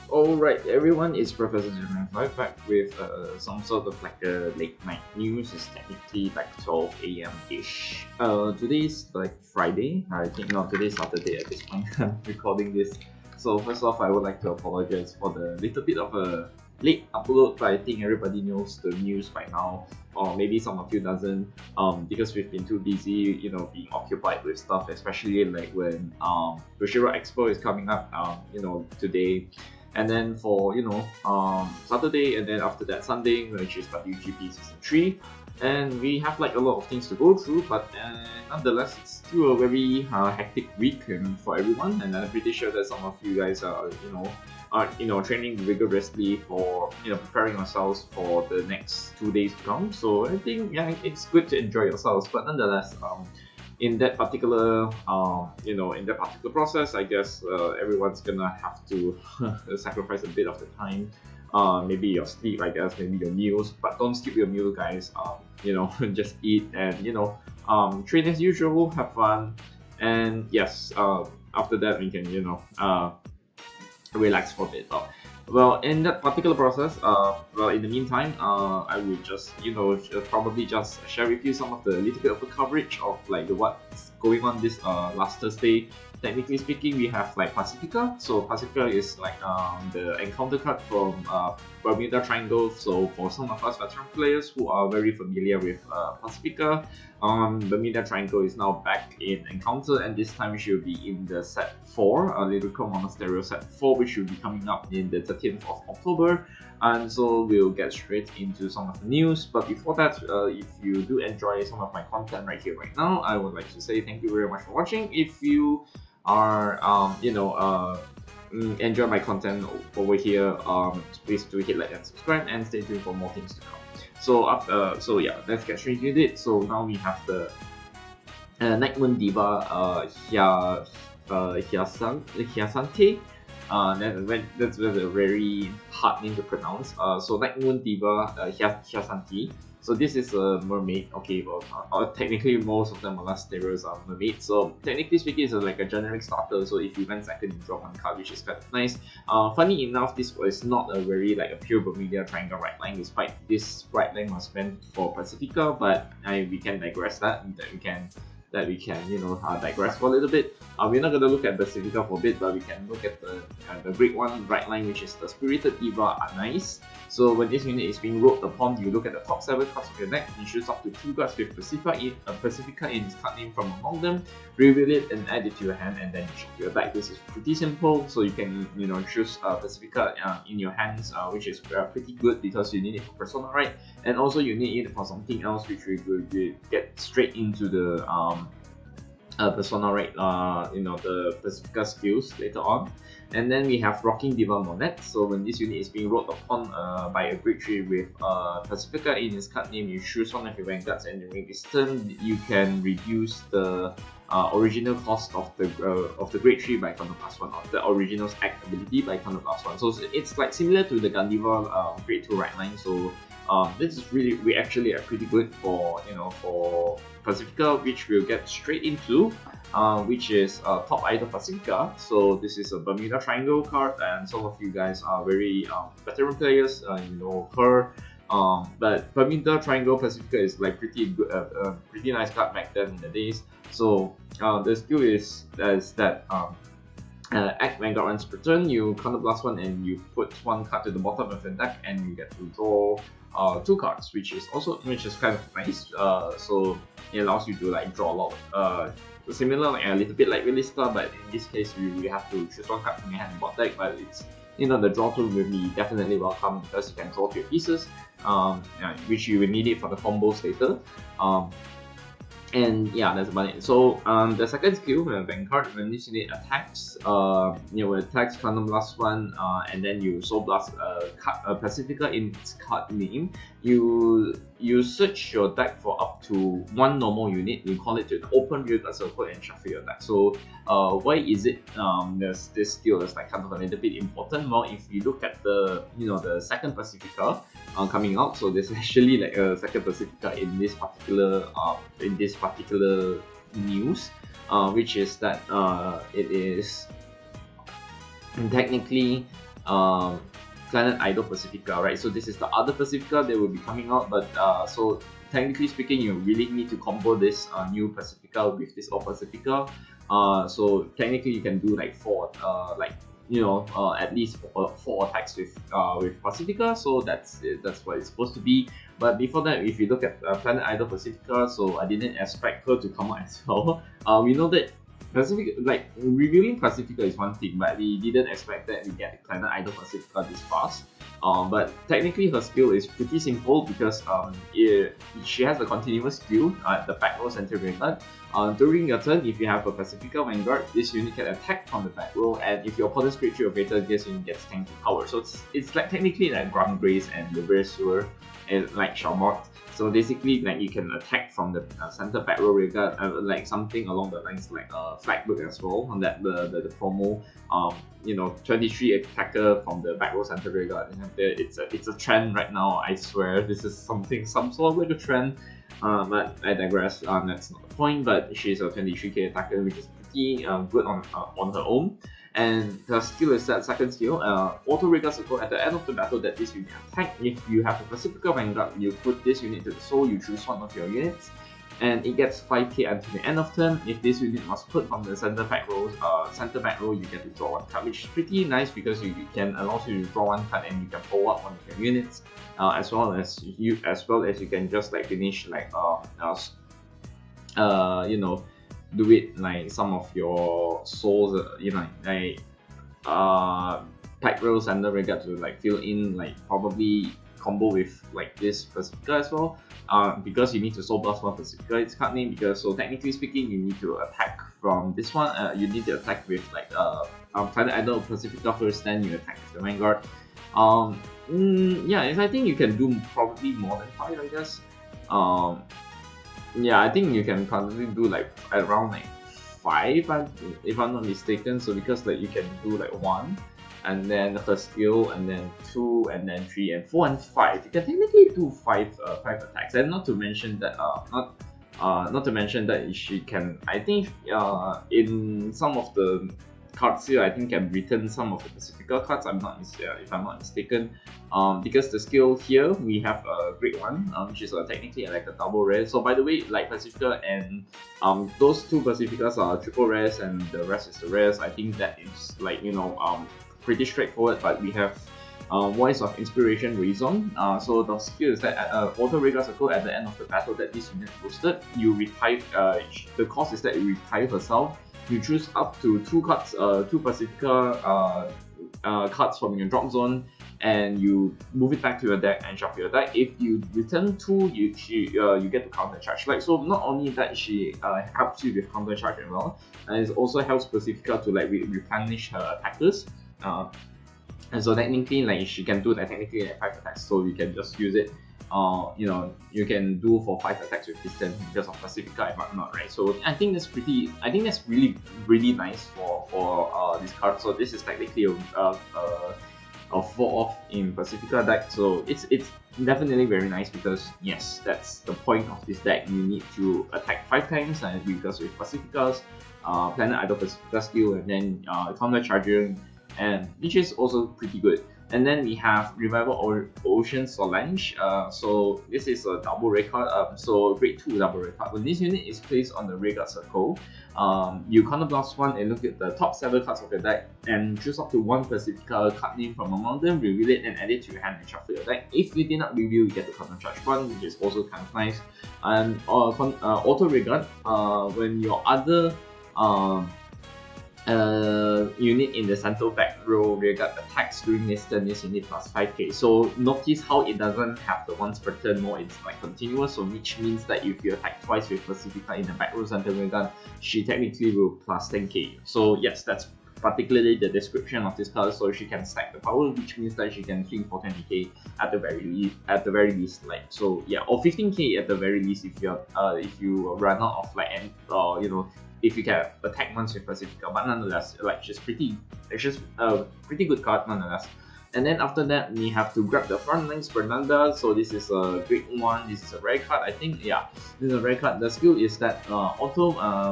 Alright, everyone, it's Professor Jeremy back with some sort of like a late night news. It's technically like 12 a.m. ish. Today's like Friday. I think not today's Saturday at this point. I'm recording this. So first off, I would like to apologize for the little bit of a late upload, but I think everybody knows the news by now, or maybe some of you doesn't. Because we've been too busy, being occupied with stuff, especially like when Bushiro Expo is coming up, today. And then for Saturday, and then after that Sunday, which is WGP Season 3. And we have like a lot of things to go through, but nonetheless, it's still a very hectic week for everyone. And I'm pretty sure that some of you guys are training rigorously for preparing yourselves for the next 2 days to come. So I think it's good to enjoy yourselves, but nonetheless, in that particular process, I guess everyone's gonna have to sacrifice a bit of the time. Maybe your sleep, I guess, maybe your meals, but don't skip your meal, guys. Just eat and train as usual, have fun, and yes, after that we can relax for a bit. Well, in that particular process, in the meantime, I would just, probably just share with you some of the little bit of the coverage of like what's going on this last Thursday. Technically speaking, we have like Pacifica. So Pacifica is like the encounter card from Bermuda Triangle. So for some of us veteran players who are very familiar with Pacifica, Bermuda Triangle is now back in encounter, and this time she'll be in the set 4, Lyrical Monasterio set 4, which will be coming up in the 13th of October. And so we'll get straight into some of the news. But before that, if you do enjoy some of my content right here, right now, I would like to say thank you very much for watching. If you are, enjoy my content over here, please do hit like and subscribe, and stay tuned for more things to come. So yeah, let's get straight into it. So now we have the Night Moon Diva Hyasante. That's a very hard name to pronounce. So Night Moon Diva Hyasante. So this is a mermaid. Okay, well, technically most of them are last steroids are mermaids. So technically speaking, it's like a generic starter. So if you went second, you draw one card, which is kind of nice. Funny enough, this was not a very like a pure Bermuda Triangle right line. Despite this right line was meant for Pacifica, but we can digress that we can digress for a little bit. We're not going to look at Pacifica for a bit, but we can look at the great one right line, which is the Spirited Diva Anais. So when this unit is being rolled upon, you look at the top 7 cards of your deck, you choose up to 2 cards with Pacifica in its card name from among them, reveal it and add it to your hand, and then you shuffle your deck. This is pretty simple, so you can choose Pacifica in your hands, which is pretty good because you need it for Persona, right? And also you need it for something else, which we will get straight into the Persona, right? The Pacifica skills later on. And then we have Rocking Diva Monette. So when this unit is being rolled upon by a great tree with Pacifica in its card name, you choose one of your Vanguards, and during this turn, you can reduce the original cost of the great tree by counter +1, of the original act ability by counter +1. So it's like similar to the Gandiva Grade 2 right line. So this is really actually pretty good for Pacifica, which we'll get straight into, which is top item Pacifica. So this is a Bermuda Triangle card, and some of you guys are very veteran players, you know her. But Bermuda Triangle Pacifica is like pretty good, pretty nice card back then in the days. So the skill is that act Vanguard once per turn, you counter +1 and you put 1 card to the bottom of your deck, and you get to draw 2 cards, which is kind of nice. So it allows you to like draw a lot similar, like a little bit like Realista, but in this case you have to choose 1 card from your hand and bot deck. But it's the draw tool will be definitely welcome because you can draw 2 pieces, which you will need it for the combos later. And yeah, that's about it. So the second skill, Vanguard, when this unit attacks, attacks Quantum +1, and then you Soul Blast Pacifica in its card name. You search your deck for up to 1 normal unit. You call it to open real card circle and shuffle your deck. So why is it this skill is like kind of a little bit important? Well, if you look at the second Pacifica coming out, so there's actually like a second Pacifica in this particular news, which is that it is technically Planet Idol Pacifica, right? So this is the other Pacifica that will be coming out, but so technically speaking, you really need to combo this new Pacifica with this old Pacifica. So technically you can do like at least four attacks with Pacifica. So that's what it's supposed to be. But before that, if you look at Planet Idol Pacifica, so I didn't expect her to come out as well. We know that Pacifica, like reviewing Pacifica is one thing, but we didn't expect that we get Planet Idol Pacifica this fast. But technically her skill is pretty simple because she has a continuous skill at the back row center Vanguard. During your turn, if you have a Pacifica Vanguard, this unit can attack from the back row, and if your opponent's creature or greater, this unit gets tanked to power. So it's like technically like Ground Grace and Reverse Sewer, and like Shamrock. So basically, like you can attack from the center back row regard, like something along the lines like Flagbook as well. On that the promo, 23 attacker from the back row center regard. It's a trend right now. I swear, this is some sort of like a trend. But I digress. That's not the point. But she's a 23k attacker, which is pretty good on her own. And the skill is that second skill, auto Rigor Circle at the end of the battle that this unit attack. If you have a Pacifica Vanguard, you put this unit to the soul, you choose one of your units, and it gets 5k until the end of turn. If this unit was put from the center back row, you get to draw one card, which is pretty nice because you can allow you to draw one card and you can pull up one of your units, as well as you can just like finish like do it like some of your souls, pack rolls and the regard to like fill in, like probably combo with like this Pacifica as well. Because you need to soul blast one Pacifica, its card name. Because so technically speaking, you need to attack from this one. You need to attack with like Planet Idol Pacifica first, then you attack with the Vanguard. I think you can do probably more than 5, I guess. Yeah, I think you can probably do like around like 5, if I'm not mistaken. So because like you can do like 1, and then her skill, and then 2, and then 3, and 4, and 5. You can technically do 5 attacks, and not to mention that she can. I think in some of the cards here, I think can return some of the Pacifica cards. If I'm not mistaken. Because the skill here we have a great one, which is technically like a double rare. So by the way, like Pacifica and those two Pacificas are triple rares, and the rest is the rares. I think that is like pretty straightforward. But we have Voice of Inspiration Raison. So the skill is that auto Rigor Circle at the end of the battle that this unit boosted, you retire. The cost is that you retire herself. You choose up to 2 cards, 2 Pacifica cards from your drop zone, and you move it back to your deck and shuffle your deck. If you return 2, you get to counter charge. Like, so not only that she helps you with counter charge as well, and it also helps Pacifica to like replenish her attackers. And so technically, like she can do like technically like 5 attacks. So you can just use it. You can do for 5 attacks with distance because of Pacifica and whatnot, right? So I think that's really really nice for this card. So this is technically a 4-off in Pacifica deck. So it's definitely very nice because yes, that's the point of this deck. You need to attack 5 times, and because with Pacificas, Planet Idol Pacifica skill, and then counter charging, and which is also pretty good. And then we have Revival Ocean Solange. So this is a double red card. So grade 2 double red card. When this unit is placed on the Vanguard Circle, you counterblast 1 and look at the top 7 cards of your deck and choose up to 1 Pacifica card name from among them, reveal it and add it to your hand and shuffle your deck. If you did not reveal, you get to counter charge 1, which is also kind of nice. And auto regard, when your other unit in the center back row regard attacks during this turn, this unit plus 5k. So notice how it doesn't have the once per turn mode, it's like continuous, so which means that if you attack twice with Pacifica in the back row center regard, she technically will plus 10k. So yes, that's particularly the description of this card. So she can stack the power, which means that she can swing for 20k at the very least. Like, so yeah, or 15k at the very least if you run out of like if you can attack once with Pacifica. But nonetheless, like it's just a pretty good card nonetheless. And then after that, we have to grab the Frontlines Fernanda. So this is a great one. This is a rare card, I think. Yeah, this is a rare card. The skill is that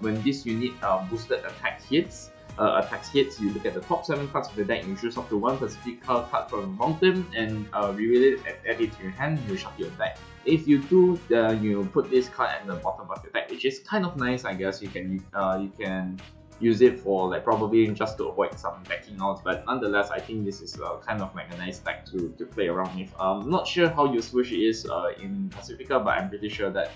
when this unit boosted attack hits, attacks hits, you look at the top 7 cards of the deck, you choose up to 1 Pacifica card from mountain and reveal it and add it to your hand, you shuffle your deck. If you do, you put this card at the bottom of your deck, which is kind of nice, I guess. You can use it for like probably just to avoid some backing out, but nonetheless, I think this is kind of like a nice deck to play around with. Not sure how useful she is in Pacifica, but I'm pretty sure that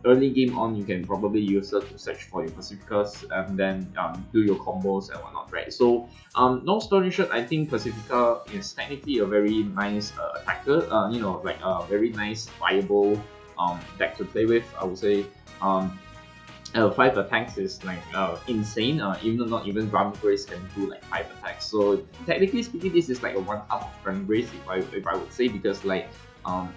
early game on, you can probably use it to search for your Pacificas and then do your combos and whatnot, right? So, long story short, I think Pacifica is technically a very nice attacker, like a very nice, viable deck to play with, I would say. 5 attacks is like insane, even not even Ground Grace can do like 5 attacks. So, technically speaking, this is like a 1-up of Ground Grace, if I would say, because like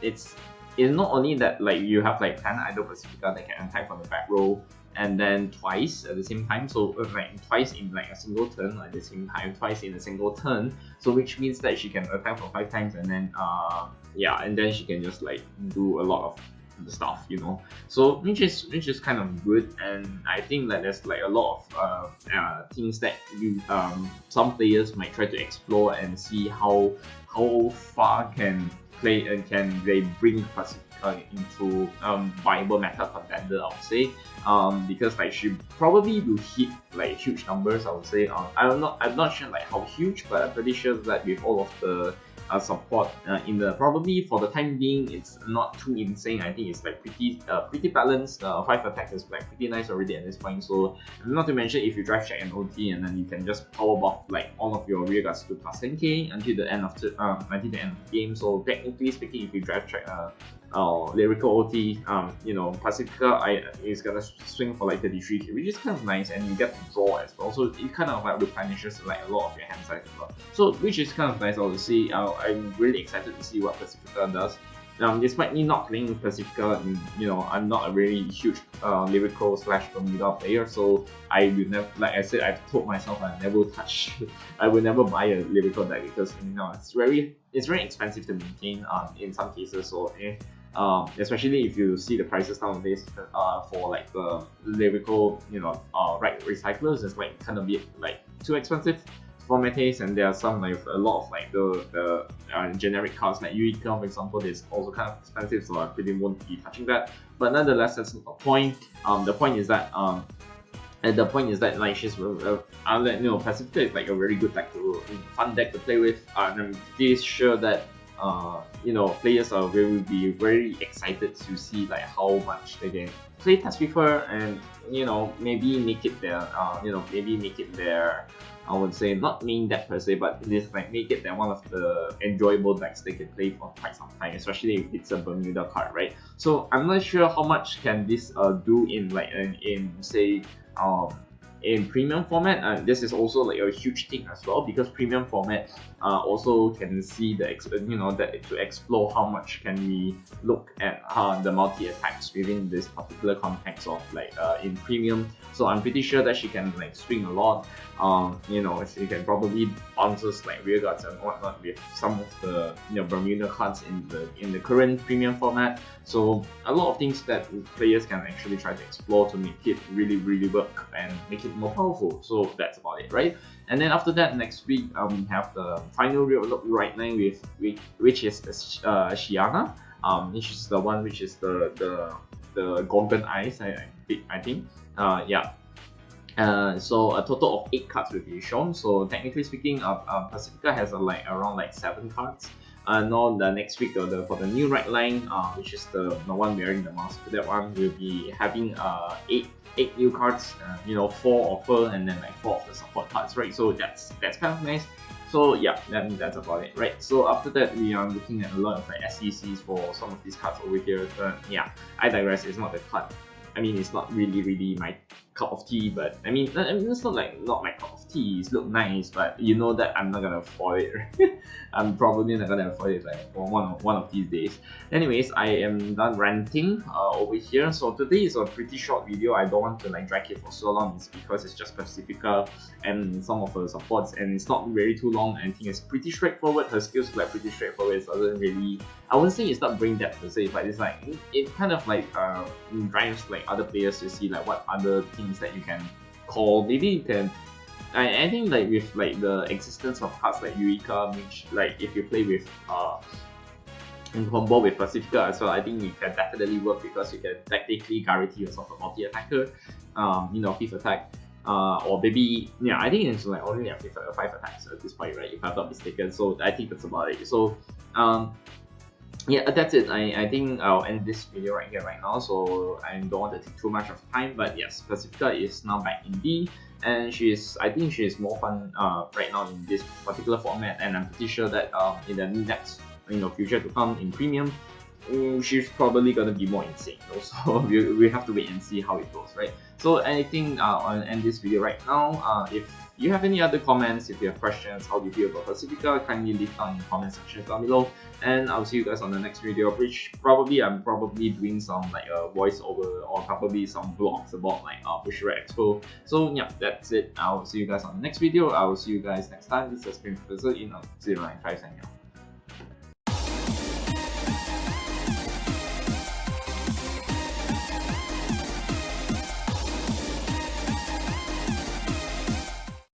it's not only that like you have like 10 Idol Pacifica that can attack from the back row and then twice at the same time, so like twice in like a single turn at the same time, twice in a single turn, so which means that she can attack for 5 times and then and then she can just like do a lot of the stuff, you know. So which is kind of good, and I think that there's like a lot of things that you some players might try to explore and see how far can play and can they bring Pacifica into viable meta contender, I would say, because like she probably will hit like huge numbers, I would say. I'm not sure like how huge, but I'm pretty sure that with all of the support in the, probably for the time being, it's not too insane. I think it's like pretty balanced. 5 attack is like pretty nice already at this point. So not to mention, if you drive check and OT, and then you can just power buff like all of your rear guards to plus 10k until the end of the game. So technically speaking, if you drive check lyrical OT, Pacifica is gonna swing for like 33k, which is kind of nice, and you get to draw as well. So it kind of like replenishes like a lot of your hand size as well. So which is kind of nice, obviously. I'm really excited to see what Pacifica does. Despite me not playing with Pacifica, I'm not a really huge lyrical / Bermuda player, so I will never, like I said, I've told myself I will never buy a lyrical deck because it's very expensive to maintain in some cases. So especially if you see the prices nowadays for like the lyrical right recyclers, it's like kind of like too expensive for metas, and there are some like a lot of like the generic cards like Eureka, for example, is also kind of expensive, so I really won't be touching that. But nonetheless, that's not the point. The point is that like she's Pacifica is like a very good deck fun deck to play with, and I'm pretty sure that players will be very excited to see like how much they can play test with her, and maybe make it their I would say not main deck per se, but just like make it one of the enjoyable decks they can play for quite some time, especially if it's a Bermuda card, right? So I'm not sure how much can this do in like in premium format. This is also like a huge thing as well, because premium format also can see that to explore how much can we look at the multi attacks within this particular context of like in premium. So I'm pretty sure that she can like swing a lot. She can probably bounces like rear guards and whatnot with some of the Bermuda cards in the current premium format. So a lot of things that players can actually try to explore to make it really work and make it more powerful. So that's about it, right? And then after that, next week we have the final right line which is Shiana, which is the one which is the Golden Eyes, I think. So a total of 8 cards will be shown. So technically speaking, Pacifica has around 7 cards. Now the next week for the new right line, which is the one wearing the mask, that one will be having 8 new cards. 4 of her and then 4 of the support cards, right? So that's kind of nice. So yeah, that's about it, right? So after that, we are looking at a lot of SECs for some of these cards over here. But yeah, I digress. It's not the card. I mean, it's not really my cup of tea, but I mean it's not my cup of tea. It looks nice, but you know that I'm not gonna afford it. Right? I'm probably not gonna afford it for one of these days. Anyways, I am done ranting over here. So today is a pretty short video. I don't want to drag it for so long. It's because it's just Pacifica and some of her supports, and it's not very too long. I think it's pretty straightforward. Her skills are pretty straightforward. It doesn't really, I wouldn't say it's not brain depth per se, but it's it kind of drives other players to see what other things that you can call. Maybe you can I think like with like the existence of cards like Eureka, which like if you play with in combo with Pacifica as well, I think it can definitely work because you can technically guarantee yourself a multi-attacker, fifth attack. Or maybe, yeah, I think it's like only like five attacks at this point, right? If I'm not mistaken. So I think that's about it. So, yeah, that's it. I think I'll end this video right here, right now. So I don't want to take too much of time, but yes, Pacifica is now back in D, and I think she is more fun right now in this particular format, and I'm pretty sure that in the next future to come in premium, she's probably gonna be more insane. So we have to wait and see how it goes, right? So I think I'll end this video right now. If you have any other comments, if you have questions, how do you feel about Pacifica, kindly leave down in the comment section down below. And I'll see you guys on the next video, which I'm probably doing some like a voiceover or probably some vlogs about like Bushra Expo. So yeah, that's it. I'll see you guys on the next video. I will see you guys next time. This has been Professor in 09 signing out.